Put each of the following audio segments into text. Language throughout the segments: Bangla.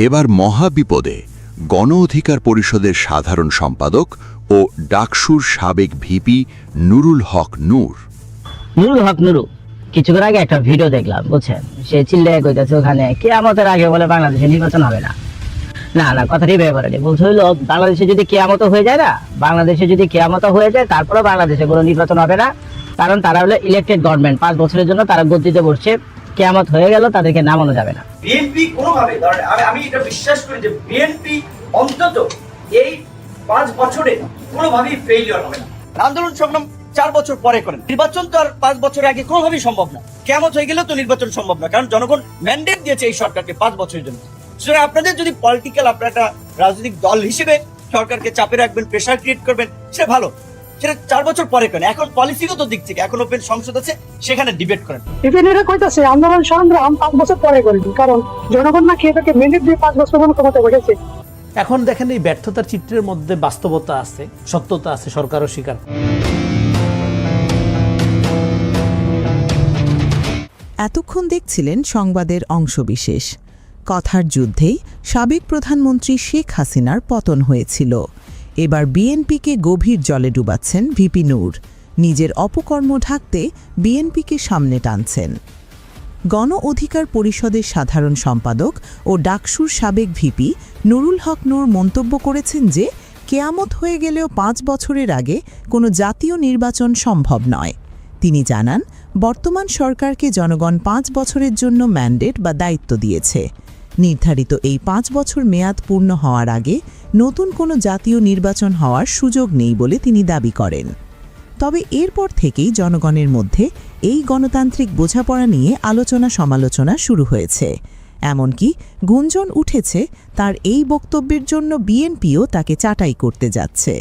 এবার মহাবিপদে গণ অধিকার পরিষদের সাধারণ সম্পাদক ও ডাকসুর সাবেক ভিপি নুরুল হক নূর। নুরু কিছুক্ষণ আগে একটা ভিডিও দেখলাম, বুঝছেন, সে চিল্লায় কইতেছে ওখানে কিয়ামতের আগে বলে বাংলাদেশে নির্বাচন হবে না। না না, কথাটি ভেবে করেনি। বলতে হইলো বাংলাদেশে যদি কিয়ামত হয়ে যায় না, বাংলাদেশে যদি কিয়ামত হয়ে যায় তারপরে বাংলাদেশে কোনো নির্বাচন হবে না, কারণ তারা হলো ইলেকটেড গভর্নমেন্ট, 5 বছরের জন্য তারা গদ্দিতে বসছে। কিয়ামত হয়ে গেল, তাদেরকে নামানো যাবে না। বিএনপি কোনোভাবে, আমি এটা বিশ্বাস করি যে বিএনপি অন্তত এই 5 বছরে কোনোভাবেই ফেইলিওর হবে না। আন্দোলন সংগ্রাম 4 বছর পরে করেন, নির্বাচন তো আর 5 বছর আগে কোনোভাবেই সম্ভব না। কিয়ামত হয়ে গেলেও তো নির্বাচন সম্ভব না, কারণ জনগণ ম্যান্ডেট দিয়েছে এই সরকারকে 5 বছরের জন্য। সুতরাং আপনাদের যদি পলিটিক্যাল, আপনারা একটা রাজনৈতিক দল হিসেবে সরকারকে চাপে রাখবেন, প্রেশার ক্রিয়েট করবেন, সেটা ভালো, সেটা 4 বছর পরে করেন। এখন পলিসিগত দিক থেকে এখন ওপেন সংসদ আছে, সেখানে ডিবেট করেন। এরা কইতাছে আন্দোলন সংগ্রাম 5 বছর পরে করবি, কারণ জনগণ না খেয়ে তাকে ম্যান্ডেট দিয়ে 5 বছর পর্যন্ত ক্ষমতা বসেছে। এখন দেখেন এই ব্যর্থতার চিত্রের মধ্যে বাস্তবতা আছে, সত্যতা আছে, সরকারও স্বীকার। এতক্ষণ দেখছিলেন সংবাদের অংশবিশেষ। কথার যুদ্ধেই সাবেক প্রধানমন্ত্রী শেখ হাসিনার পতন হয়েছিল। এবার বিএনপিকে গভীর জলে ডুবাচ্ছেন ভিপি নূর। নিজের অপকর্ম ঢাকতে বিএনপিকে সামনে টানছেন। গণ অধিকার পরিষদের সাধারণ সম্পাদক ও ডাকসুর সাবেক ভিপি নুরুল হক নূর মন্তব্য করেছেন যে কেয়ামত হয়ে গেলেও 5 বছরের আগে কোনো জাতীয় নির্বাচন সম্ভব নয়। তিনি জানান, বর্তমান সরকারকে জনগণ 5 বছরের জন্য ম্যান্ডেট বা দায়িত্ব দিয়েছে। নির্ধারিত এই 5 বছর মেয়াদ পূর্ণ হওয়ার আগে নতুন কোনো জাতীয় নির্বাচন হওয়ার সুযোগ নেই বলে তিনি দাবি করেন। তবে এরপর থেকেই জনগণের মধ্যে এই গণতান্ত্রিক বোঝাপড়া নিয়ে আলোচনা সমালোচনা শুরু হয়েছে। এমনকি গুঞ্জন উঠেছে তার এই বক্তব্যের জন্য বিএনপিও তাকে চাটাই করতে যাচ্ছে।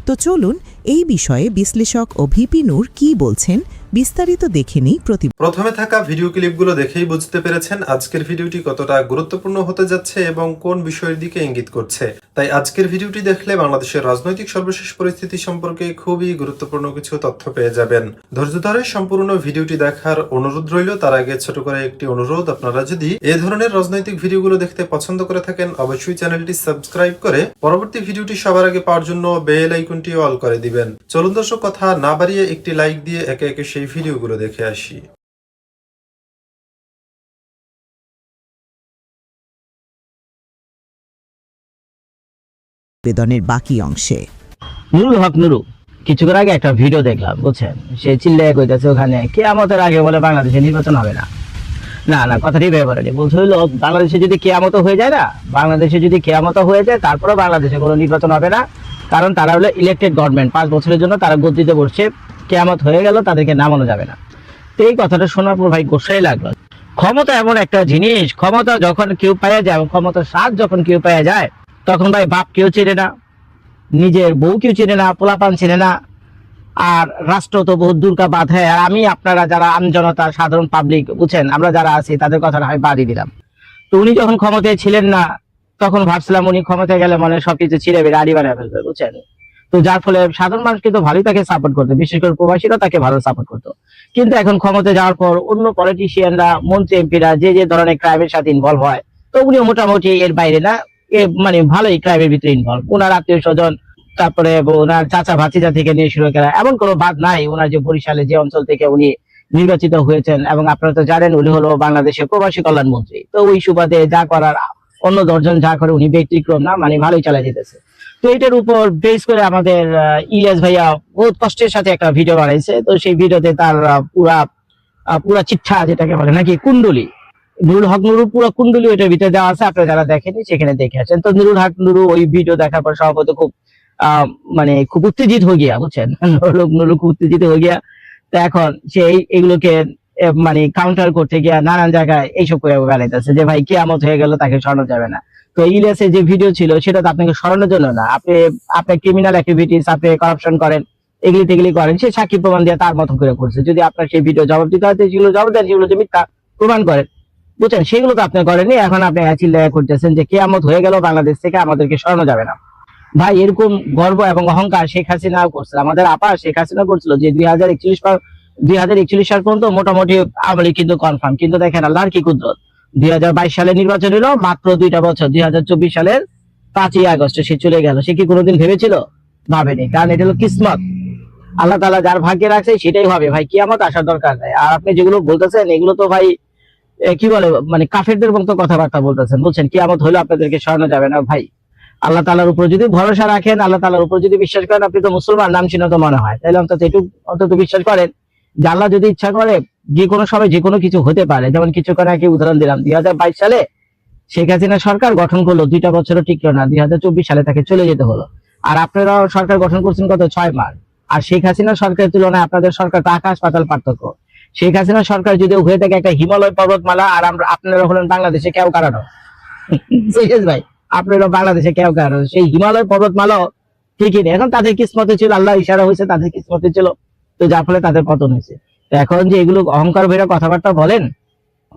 তো চলুন এই বিষয়ে বিশ্লেষক ও ভিপি নূর কি বলছেন বিস্তারিত দেখে নিই। প্রথমে থাকা ভিডিও ক্লিপগুলো দেখেই বুঝতে পেরেছেন আজকের ভিডিওটি কতটা গুরুত্বপূর্ণ হতে যাচ্ছে এবং কোন বিষয়ের দিকে ইঙ্গিত করছে। তাই আজকের ভিডিওটি দেখলে বাংলাদেশের রাজনৈতিক সর্বশেষ পরিস্থিতি সম্পর্কে খুবই গুরুত্বপূর্ণ কিছু তথ্য পেয়ে যাবেন। ধৈর্য ধরে সম্পূর্ণ ভিডিওটি দেখার অনুরোধ রইল। তার আগে ছোট করে একটি অনুরোধ, আপনারা যদি এ ধরনের রাজনৈতিক ভিডিওগুলো দেখতে পছন্দ করে থাকেন অবশ্যই চ্যানেলটি সাবস্ক্রাইব করে পরবর্তী ভিডিওটি সবার আগে পাওয়ার জন্য বেল আইকনটি অল করে দিবেন। চলুন দর্শক, কথা না বাড়িয়ে একটি লাইক দিয়ে একে একে সেই ভিডিওগুলো দেখে আসি। বেদনের বাকি অংশে নুরুল হক নূর কিছুক্ষণ আগে একটা ভিডিও দেখলাম, বুঝছেন, সে চিল্লায় কইতেছে ওখানে কিয়ামতের আগে বলে বাংলাদেশে নির্বাচন হবে না। না না, কথাটি ভেবে করেনি। বলতে হইলো বাংলাদেশে যদি কিয়ামত হয়ে যায় না, বাংলাদেশে যদি কিয়ামত হয়ে যায় তারপরে বাংলাদেশে কোনো নির্বাচন হবে না, কারণ তারা হলো ইলেকটেড গভর্নমেন্ট, 5 বছরের জন্য তারা গদ্দিতে বসছে। কিয়ামত হয়ে গেল, তাদেরকে নামানো যাবে না। তো এই কথাটা শোনার পর ভাই গোসাই লাগলো। ক্ষমতা এমন একটা জিনিস, ক্ষমতা যখন কেউ পাওয়া যায়, ক্ষমতার স্বাদ যখন কেউ পাওয়া যায়, তখন ভাই বাপ কেউ চেনে না, নিজের বউ কেউ চেনে না, পোলাপান চেনে না, আর রাষ্ট্র তো বহুত দূরকা বাদ। হ্যাঁ, আর আমি আপনারা যারা আমজনতা, সাধারণ পাবলিক, বুঝছেন, আমরা যারা আছি তাদের কথাটা আমি বাদই দিলাম। তো উনি যখন ক্ষমতায় ছিলেন না, তখন ভাবছিলাম উনি ক্ষমতায় গেলে মানে সবকিছু ছিঁড়ে বেড়ে আড়ি বানিয়ে ফেলবে, বুঝছেন। তো যার ফলে সাধারণ মানুষ কিন্তু ভালোই তাকে সাপোর্ট করতো, বিশেষ করে প্রবাসীরা তাকে ভালো সাপোর্ট করতো। কিন্তু এখন ক্ষমতায় যাওয়ার পর অন্য পলিটিশিয়ানরা, মন্ত্রী এমপিরা যে ধরনের ক্রাইমের সাথে ইনভলভ হয়, তো উনি মোটামুটি এর বাইরে না, মানে ভালোই ক্রাইমের ভিতরে ইনভলভ। ওনার আত্মীয় স্বজন, তারপরে ওনার চাচা ভাতিজা থেকে নিয়ে শুরু করা এমন কোনো বাদ নাই। ওনার যে বরিশালে যে অঞ্চল থেকে উনি নির্বাচিত হয়েছেন, এবং আপনারা তো জানেন উনি হলো বাংলাদেশের প্রবাসী কল্যাণ মন্ত্রী। তো ওই সুবাদে যা করার অন্য 10 জন যা করে উনি ব্যতিক্রম না, মানে ভালোই চালিয়ে যেতেছে। তো এটার উপর বেস করে আমাদের ইলিয়াস ভাইয়া বহুত কষ্টের সাথে একটা ভিডিও বানাইছে। তো সেই ভিডিওতে তার পুরা চিঠা, যেটাকে বলে নাকি কুণ্ডলী, নুরুল হক নুরু পুরো কুণ্ডলী ওইটার ভিতরে দেওয়া আছে। আপনারা যারা দেখেনি সেখানে দেখে আসেন। তো নুরুল হক নুরু ওই ভিডিও দেখার পর সভাপত খুব উত্তেজিত হয়ে গিয়া, বুঝছেন, নুরুল খুব উত্তেজিত হয়ে গিয়া। তো এখন সে এইগুলোকে মানে কাউন্টার করতে গিয়া নানান জায়গায় এইসব করে বেড়াইতেছে যে ভাই কিয়ামত হয়ে গেল, তাকে সরানো যাবে না। তো ইলিয়াসের যে ভিডিও ছিল সেটা তো আপনাকে সরানোর জন্য না, আপনি ক্রিমিনাল অ্যাক্টিভিটিস, আপনি কারাপশন করেন, এগুলি তেগুলি করেন, সে সাক্ষী প্রমাণ দিয়ে তার মতো করে করছে। যদি আপনার সেই ভিডিও জবাব দিতে হয়, সেগুলো জবাব দেন, সেগুলো যে মিথ্যা প্রমাণ করেন, বুঝছেন, সেগুলো তো আপনি করেননি। এখন আপনি চিল্লায়া করতেছেন যে কিয়ামত হয়ে গেল, বাংলাদেশ থেকে আমাদেরকে সরানো যাবে না। ভাই এরকম গর্ব এবং অহংকার শেখ হাসিনাও করছিল, আমাদের আপা শেখ হাসিনা করছিল, যে 2041 সাল পর্যন্ত মোটামুটি আমলি কিন্তু কনফার্ম। কিন্তু দেখেন আল্লাহর কি কুদরত, 2022 সালে নির্বাচন হলো, মাত্র 2টা বছর, 2024 সালের 5ই আগস্ট সে চলে গেল। সে কি কোনোদিন ভেবেছিল? ভাবেনি, কারণ এটা হলো কিসমত। আল্লাহ তাআলা যার ভাগ্যে রাখছে সেটাই হবে ভাই, কিয়ামত আসার দরকার নাই। আর আপনি যেগুলো বলতেছেন এগুলো তো ভাই কি বলে, মানে কাফেরদের মতো কথাবার্তা বলতেছেন, বুঝছেন? কিয়ামত হলো আপনাদেরকে সরানো যাবে না ভাই। আল্লাহ তাআলার উপর যদি ভরসা রাখেন, আল্লাহ তাআলার উপর যদি বিশ্বাস করেন, আপনি তো মুসলমান নাম চিহ্ন তো মনে হয়, তাহলে অন্তত বিশ্বাস করেন যে আল্লাহ যদি ইচ্ছা করে যে কোনো সময় যে কোনো কিছু হতে পারে। যেমন কিছুক্ষণ আগে উদাহরণ দিলাম, 2022 সালে শেখ হাসিনা সরকার গঠন করলো, 2টা বছরও টিকলো না, 2024 সালে তাকে চলে যেতে হলো। আর আপনারা সরকার গঠন করছেন কত, 6 মাস। আর শেখ হাসিনা সরকারের তুলনায় আপনাদের সরকার তো আকাশ পাতাল পার্থক্য। শেখ হাসিনা সরকার যদি হয়ে থাকে একটা হিমালয় পর্বতমালা, আর আপনারা হলেন বাংলাদেশে কেউ কারানো সিরিয়াস ভাই, আপনারা বাংলাদেশে কেউ কারানো সেই হিমালয় পর্বতমালাও ঠিকই নেই। এখন তাদের কিসমতে ছিল, আল্লাহ ইশারা হয়েছে, তাদের কিসমতে ছিল, তো যার ফলে তাদের পতন হয়েছে। তো এখন যে এগুলো অহংকার ভেরা কথাবার্তা বলেন,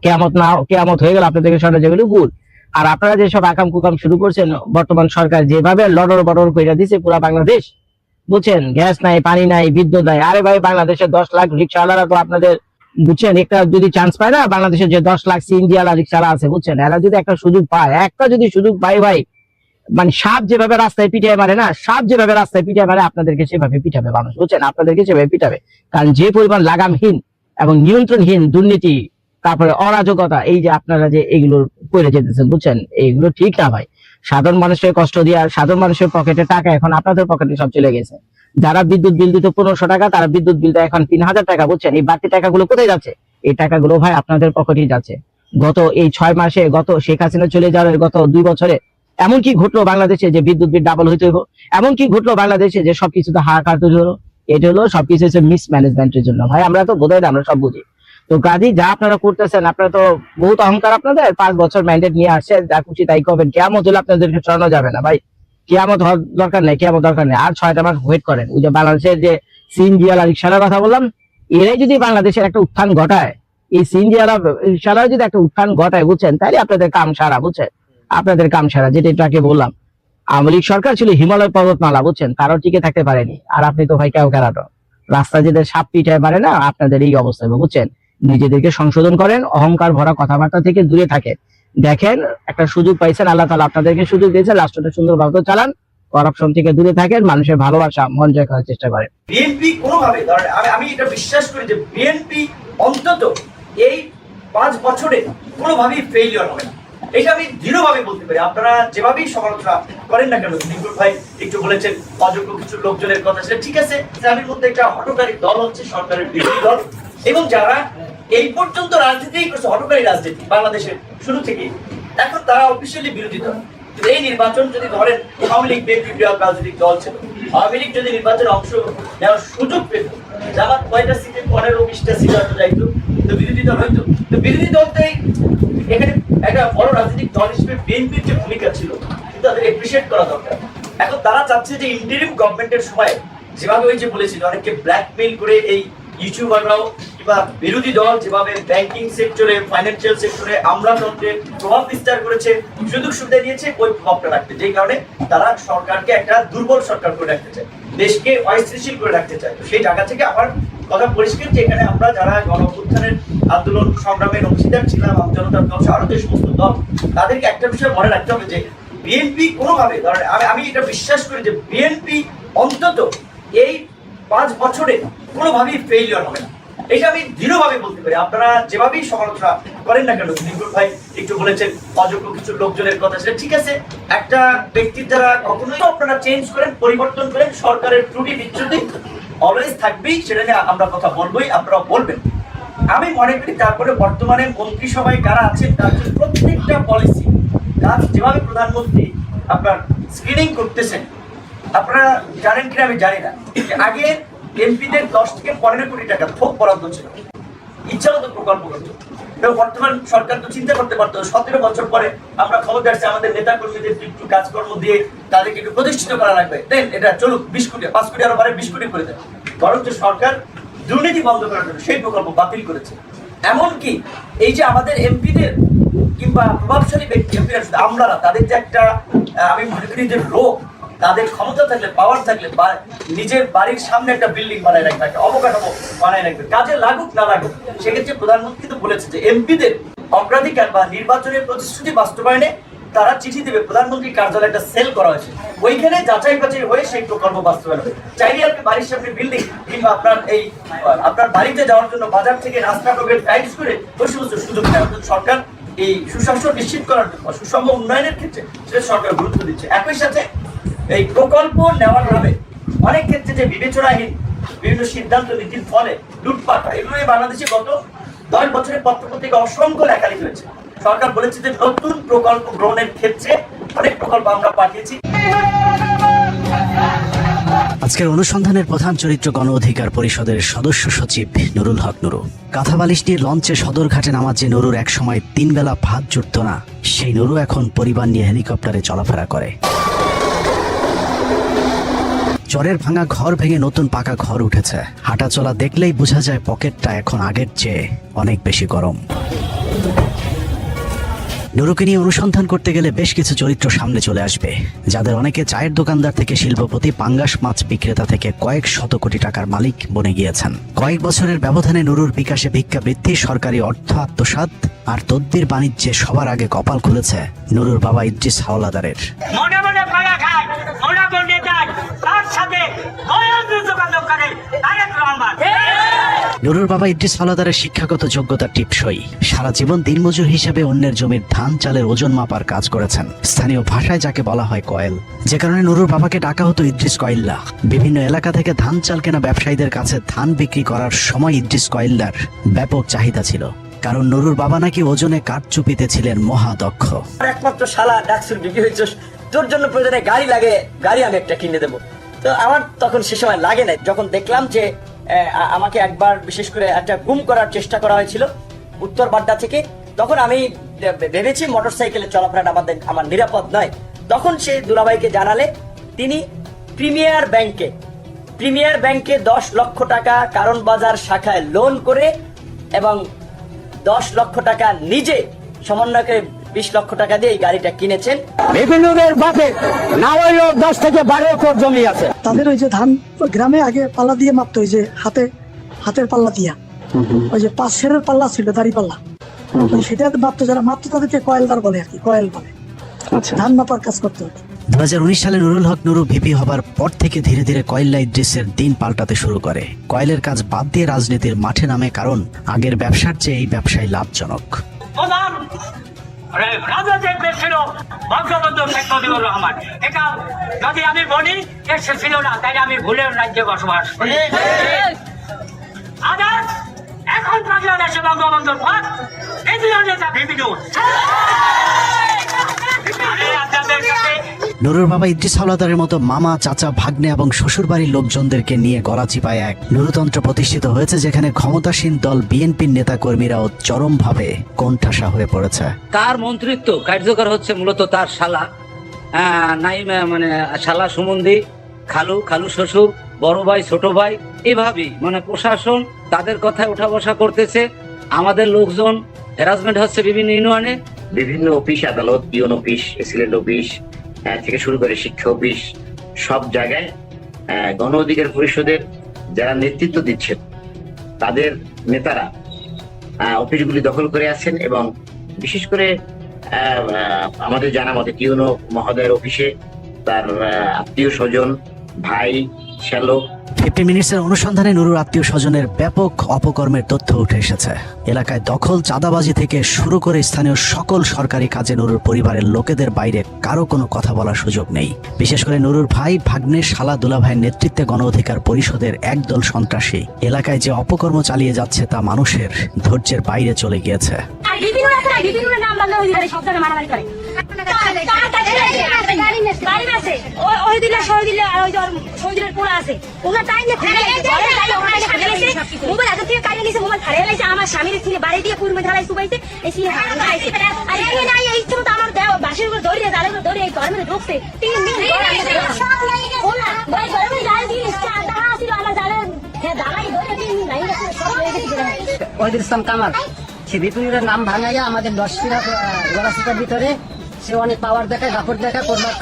কেয়ামত হয়ে গেল আপনাদেরকে সরানো যেগুলো ভুল। আর আপনারা যেসব আকাম কুকাম শুরু করছেন, বর্তমান সরকার যেভাবে লড়র বড়র করে দিচ্ছে পুরা বাংলাদেশ, বুঝছেন? গ্যাস নাই, পানি নাই, বিদ্যুৎ নাই। আরে ভাই, বাংলাদেশের 10 লাখ রিক্সাওয়ালারা তো আপনাদের, বুঝছেন, একটা যদি চান্স পায় না, বাংলাদেশের যে 10 লাখ সিএনজি ওয়ালা রিক্সাওয়ালা আছে, বুঝছেন, এরা যদি একটা সুযোগ পায়, ভাই, মানে সাপ যেভাবে রাস্তায় পিটিয়ে মারে না, আপনাদেরকে সেভাবে পিটাবে মানুষ, বুঝছেন? আপনাদেরকে সেভাবে পিটাবে। কারণ যে পরিমাণ লাগামহীন এবং নিয়ন্ত্রণহীন দুর্নীতি, তারপরে অরাজকতা, এই যে আপনারা যে এগুলো করে যেতেছেন, বুঝছেন, এইগুলো ঠিক না ভাই। সাধারণ মানুষের কষ্ট দিয়ে, আর সাধারণ মানুষের পকেটে টাকা এখন আপনাদের পকেটে সব চলে গেছে। যারা বিদ্যুৎ বিল দিত 1500 টাকা, তারা বিদ্যুৎ বিলটা এখন 3000 টাকা, বুঝছেন? এই বাড়তি টাকাগুলো কোথায় যাচ্ছে? এই টাকাগুলো ভাই আপনাদের পকেটেই যাচ্ছে। গত এই 6 মাসে, গত শেখ হাসিনা চলে যাওয়ার গত 2 বছরে এমন কি ঘটলো বাংলাদেশে যে বিদ্যুৎ বিল ডাবল হইতে হইব? এমন কি ঘটলো বাংলাদেশে যে সবকিছুতে হাহাকার তৈরি হলো? এটা হলো সবকিছু হচ্ছে মিসম্যানেজমেন্টের জন্য ভাই। আমরা তো বোধহয় আমরা সব বুঝি। তো কাজী যা আপনারা করতেছেন, আপনারা তো বহুত অহংকার আপনাদের। 5 বছর ম্যান্ডেট নিয়ে আসছেন, যা খুশি তাই করবেন। কিয়ামত হলে আপনাদেরকে সরানো যাবে না ভাই। কিয়ামত হওয়ার দরকার নেই, কিয়ামত দরকার নেই। আর 6টা মাস ওয়েট করেন। ওই যে বাংলাদেশের যে সিএনজি ওয়ালা রিক্সার কথা বললাম, এরাই যদি বাংলাদেশের একটা উত্থান ঘটায়, এই সিএনজি ওয়ালা রিক্সারা যদি একটা উত্থান ঘটায়, বুঝছেন, তাহলে আপনাদের কাম সারা, বুঝছেন? আপনাদের কাম সারা। যেটা একটু আগে বললাম, আওয়ামী লীগ সরকার ছিল হিমালয় পর্বতমালা, বুঝছেন, তারাও টিকে থাকতে পারেনি। আর আপনি তো ভাই কেউ কেরাটো রাস্তা যেদের সাপ পিঠায় পারে না, আপনাদের এই অবস্থা, বুঝছেন? নিজেদেরকে সংশোধন করেন, অহংকার ভরা কথাবার্তা থেকে দূরে থাকেন। দেখেন, একটা সুযোগ পাইছেন, আল্লাহ তাআলা আপনাদেরকে সুযোগ দিয়েছেন, রাষ্ট্রটা সুন্দরভাবে চালান, করাপশন থেকে দূরে থাকেন, মানুষের ভালোবাসা মন জয় করার চেষ্টা করেন। বিএনপি কোনোভাবে, ধরেন আমি এটা বিশ্বাস করি যে বিএনপি অন্তত এই 5 বছরে কোনোভাবেই ফেইলিওর হবে না। এটা আমি দৃঢ়ভাবে বলতে পারি। আপনারা যেভাবেই সমালোচনা করেন না কেন, নিকুল ভাই একটু বলেছেন অযোগ্য কিছু লোকজনের কথা, সেটা ঠিক আছে। ইসলামের মধ্যে একটা হঠকারী দল হচ্ছে সরকারের বিরোধী দল, এবং যারা এই পর্যন্ত রাজনীতি করছে, হঠকারী রাজনীতি বাংলাদেশের শুরু থেকে, এখন তারা অফিসিয়ালি বিরোধী দল। এই নির্বাচন যদি ধরেন, আওয়ামী লীগ বিএনপি রাজনৈতিক দল ছিল, আওয়ামী লীগ যদি নির্বাচনে অংশ নেওয়ার সুযোগ পেত, জামাত 5টা সিটে 15-20টা সিট হয়তো যাইতো, তো বিরোধী দল হইতো। তো বিরোধী দলটাই এখানে একটা বড় রাজনৈতিক দল হিসেবে বিএনপির যে ভূমিকা ছিল, কিন্তু তাদের এপ্রিসিয়েট করা দরকার। এখন তারা চাচ্ছে যে ইন্টারিম গভর্নমেন্টের সময় যেভাবে ওই যে বলেছিল, অনেককে ব্ল্যাকমেইল করে এই ইউটিউবাররাও কিংবা বিরোধী দল যেভাবে ব্যাংকিং সেক্টরে, ফাইন্যান্সিয়াল সেক্টরে, আমলাতন্ত্রে প্রভাব বিস্তার করেছে, সুযোগ সুবিধা দিয়েছে, ওই প্রভাবটা রাখতে, যেই কারণে তারা সরকারকে একটা দুর্বল সরকার করে রাখতে চায়, দেশকে অস্থিতিশীল করে রাখতে চায়। সেই জায়গা থেকে আমার কথা পরিষ্কার যে এখানে আমরা যারা গণঅভ্যুত্থানের আন্দোলন সংগ্রামের অংশীদার ছিলাম, জনতার দল, আরো যে সমস্ত দল, তাদেরকে একটা বিষয় মনে রাখতে হবে যে বিএনপি কোনোভাবে, ধরেন আমি এটা বিশ্বাস করি যে বিএনপি অন্তত এই 5 বছরে কোনোভাবেই ফেইলিওর হবে না। এটা আমি দৃঢ়ভাবে বলতে পারি। আপনারা যেভাবেই সমালোচনা করেন না কেন, নিকুল ভাই একটু বলেছেন অযোগ্য কিছু লোকজনের কথা, সেটা ঠিক আছে। একটা ব্যক্তির দ্বারা কখনোই আপনারা চেঞ্জ করেন, পরিবর্তন করেন, সরকারের ত্রুটি বিচ্যুতি অলওয়েজ থাকবেই, সেটা নিয়ে আমরা কথা বলবোই, আপনারা বলবেন। আমি মনে করি তারপরে বর্তমানে মন্ত্রিসভায় কারা আছেন, তার প্রত্যেকটা পলিসি কাজ যেভাবে প্রধানমন্ত্রী আপনার স্ক্রিনিং করতেছেন, আপনারা জানেন কিনা আমি জানি না, আগে এমপিদের 10 থেকে 15 কোটি টাকা থোক বরাদ্দ ছিল, ইচ্ছামতো প্রকল্প করতো। বর্তমান সরকার তো চিন্তা করতে পারতো 17 বছর পরে আমরা ক্ষমতা আসছে, আমাদের নেতা কর্মীদের একটু কাজকর্ম দিয়ে তাদেরকে একটু প্রতিষ্ঠিত করা লাগবে, দেন এটা চলুক, 20 কোটি 5 কোটি আরো বাড়ে 20 কোটি করে দেয়। বরঞ্চ সরকার দুর্নীতি বন্ধ করার জন্য সেই প্রকল্প বাতিল করেছে। এমনকি এই যে আমাদের এমপিদের কিংবা প্রভাবশালী ব্যক্তি, এমপিরা আমলারা, তাদের যে একটা আমি মনে করি যে রোগ, তাদের ক্ষমতা থাকলে, পাওয়ার থাকলে, নিজের বাড়ির সামনে একটা বিল্ডিং বানায় রাখবে, একটা অবকাঠামো বানায় রাখবে, কাজে লাগুক না লাগুক। সেক্ষেত্রে প্রধানমন্ত্রী তো বলেছে যে এমপিদের অগ্রাধিকার বা নির্বাচনের প্রতিশ্রুতি বাস্তবায়নে তারা চিঠি দেবে, প্রধানমন্ত্রীর কার্যালয়ে একটা সেল করা হয়েছে, ওইখানে যাচাই বাছাই হয়ে সেই প্রকল্প বাস্তবায়ন হবে। চাইলে আপনি বাড়ির সামনে বিল্ডিং কিংবা আপনার বাড়িতে যাওয়ার জন্য বাজার থেকে রাস্তা টোকেন টাইপস করে ওই সমস্ত সুযোগ দেয়। সরকার এই সুশাসন নিশ্চিত করার জন্য, সুষম উন্নয়নের ক্ষেত্রে সেটা সরকার গুরুত্ব দিচ্ছে। একই সাথে এই প্রকল্প নেওয়ার নামে অনেক ক্ষেত্রে যে বিবেচনাহীন বিভিন্ন সিদ্ধান্ত নীতির ফলে লুটপাট হয়, এগুলো বাংলাদেশে গত 10 বছরের পত্রপত্রিকা অসংখ্য লেখালেখি হয়েছে। সরকার বলেছে যে নতুন প্রকল্প গ্রহণের ক্ষেত্রে অনেক প্রকল্প আমরা পাঠিয়েছি। আজকের অনুসন্ধানের প্রধান চরিত্র গণ অধিকার পরিষদের সদস্য সচিব নুরুল হক নুরু। কাঁথাবালিশ নিয়ে লঞ্চে সদরঘাটে নামার যে নুরুর একসময় 3 বেলা ভাত জুটত না, সেই নুরু এখন পরিবার নিয়ে হেলিকপ্টারে চলাফেরা করে। চরের ভাঙা ঘর ভেঙে নতুন পাকা ঘর উঠেছে। হাঁটা চলা দেখলেই বোঝা যায় পকেটটা এখন আগের চেয়ে অনেক বেশি গরম। নুরুকে নিয়ে অনুসন্ধান করতে গেলে বেশ কিছু চরিত্র সামনে চলে আসবে, যাদের অনেকে চায়ের দোকানদার থেকে শিল্পপতি, পাঙ্গাস মাছ বিক্রেতা থেকে কয়েক শত কোটি টাকার মালিক বনে গিয়েছেন। কয়েক বছরের ব্যবধানে নুরুর বিকাশে ভিক্ষা বৃদ্ধি, সরকারি অর্থ আত্মসাৎ আর তদ্বির বাণিজ্যে সবার আগে কপাল খুলেছে নুরুর বাবা ইদ্রিস হাওলাদারের। মনে মনে পালা খায়, মনে মনে যায়, তার সাথে যোগাযোগ করে তারেক রহমান। নুরুর বাবা ইদ্রিস হাওলাদারের শিক্ষাগত যোগ্যতা টিপসই। সারা জীবন দিনমজুর হিসেবে অন্যের জমির ধান চালের ওজন মাপার কাজ করেছেন, স্থানীয় ভাষায় যাকে বলা হয় কয়েল। যে কারণে নুরুর বাবাকে ডাকা হতো ইদ্রিস কয়েল্লা। বিভিন্ন এলাকা থেকে ধান চাল কেনা ব্যবসায়ীদের কাছে ধান বিক্রি করার সময় ইদ্রিস কয়েল্লার ব্যাপক চাহিদা ছিল, কারণ নুরুর বাবা নাকি ওজনে কাঠচুপিতে ছিলেন মহাদক্ষ। একমাত্র শালা ডাকসুর বিক্রি হয়েছে, তোর জন্য প্রয়োজনে গাড়ি লাগে, গাড়ি আমি একটা কিনে দেবো। তো আমার তখন সে সময় লাগে নাই। যখন দেখলাম যে আমাকে একবার বিশেষ করে একটা গুম করার চেষ্টা করা হয়েছিল উত্তর বাড্ডা থেকে, তখন আমি ভেবেছি মোটরসাইকেলে চলাফেরাটা আমার নিরাপদ নয়। তখন সে দুলাভাইকে জানালে তিনি প্রিমিয়ার ব্যাংকে 10 লক্ষ টাকা কারণ বাজার শাখায় লোন করে এবং 10 লক্ষ টাকা নিজে সমন্বয়কে 20 লক্ষ টাকা দিয়ে এই গাড়িটা কিনেছেন। বিপিনুরের বাপে না হইলেও 10 থেকে 12 একর জমি আছে। তাদের ওই যে ধান গ্রামে আগে পাল্লা দিয়ে মাপতো, ওই যে হাতের পাল্লা দিয়া, ওই যে 5 সেরের পাল্লা ছিল, দাড়ি পাল্লা, সেটা মাপতো। যারা মাপতো তাদেরকে কয়েলদার বলে আর কি, কয়েল বলে। ধান মাপার কাজ করতে হতো। 2019 সালে নুরুল হক নুরু ভিপি হবার পর থেকে ধীরে ধীরে কয়েল্লা ইদ্রিসের দিন পাল্টাতে শুরু করে। কয়েলের কাজ বাদ দিয়ে রাজনীতির মাঠে নামে, কারণ আগের ব্যবসার চেয়ে এই ব্যবসায় লাভজনক। রাজনৈতিক দেশ ছিল বঙ্গবন্ধু শেখ মুজিবুর রহমান। এটা যদি আমি বলি সে ছিল না, তাই আমি ভুলের রাজ্যে বসবাস করি। এখন বাংলাদেশে বঙ্গবন্ধুর পর দ্বিতীয় নেতা বিপিনুর। নুরুর বাবা ইদ্রিস হাওলাদারের মতো মামা, চাচা, ভাগ্নে এবং শ্বশুর বাড়ির লোকজনদেরকে নিয়ে গড়াচিপায় এক নুরুতন্ত্র প্রতিষ্ঠিত হয়েছে, যেখানে ক্ষমতাসীন দল বিএনপির নেতা কর্মীরাও চরমভাবে কোণঠাসা হয়ে পড়েছে। তার মন্ত্রিত্ব কার্যকর হচ্ছে মূলত তার শালা, মানে শালা সুমন্দি, খালু শ্বশুর, বড় ভাই, ছোট ভাই, এভাবেই মানে প্রশাসন তাদের কথায় উঠা বসা করতেছে। আমাদের লোকজন হ্যারাসমেন্ট হচ্ছে বিভিন্ন ইউনিয়নে, বিভিন্ন অফিস আদালত, পিওন অফিস, এসিলেন্ট অফিস থেকে শুরু করে শিক্ষা অফিস, সব জায়গায় গণ অধিকার পরিষদের যারা নেতৃত্ব দিচ্ছেন তাদের নেতারা অফিসগুলি দখল করে আছেন। এবং বিশেষ করে আমাদের জানা মতে পিওন মহোদয়ের অফিসে তার আত্মীয় স্বজন, ভাই, শ্যালক। 50 মিনিটসের অনুসন্ধানে নুরুর আত্মীয় স্বজনের ব্যাপক অপকর্মের তথ্য উঠে এসেছে। এলাকায় দখল, চাঁদাবাজি থেকে শুরু করে স্থানীয় সকল সরকারি কাজে নুরুর পরিবারের লোকেদের বাইরে কারো কোনো কথা বলার সুযোগ নেই। বিশেষ করে নুরুর ভাই, ভাগ্নে, শালা, দুলাভাইয়ের নেতৃত্বে গণ অধিকার পরিষদের একদল সন্ত্রাসী এলাকায় যে অপকর্ম চালিয়ে যাচ্ছে তা মানুষের ধৈর্যের বাইরে চলে গিয়েছে। আমার স্বামীর ছিল বাড়ি দিয়ে পুরমে ঢালাই সুবাইতে এসে আর এই নাই এই তো আমার দেও বাসের উপর দড়িয়ে জালে দড়ি এই ঘরের মধ্যে ঢুকছে 3 দিন ভাই ঘরের জাল দিয়ে টাকা ছিল আমার জালে দালাই ধরে 3 দিন নাই সব হয়ে গেছে। ওইদিন কামাল সে বিপুলের নাম ভাঙাইয়া আমাদের 10 টাকা গলাচিপার ভিতরে সে অনেক পাওয়ার দেখায়, দাপট দেখায়, প্রভাব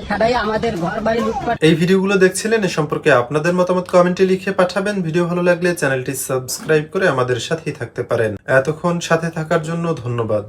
খাটায় আমাদের ঘর বাড়ি লুটপাট। এই ভিডিওগুলো দেখছিলেন, এ সম্পর্কে আপনাদের মতামত কমেন্টে লিখে পাঠাবেন। ভিডিও ভালো লাগলে চ্যানেলটি সাবস্ক্রাইব করে আমাদের সাথেই থাকতে পারেন। এতক্ষণ সাথে থাকার জন্য ধন্যবাদ।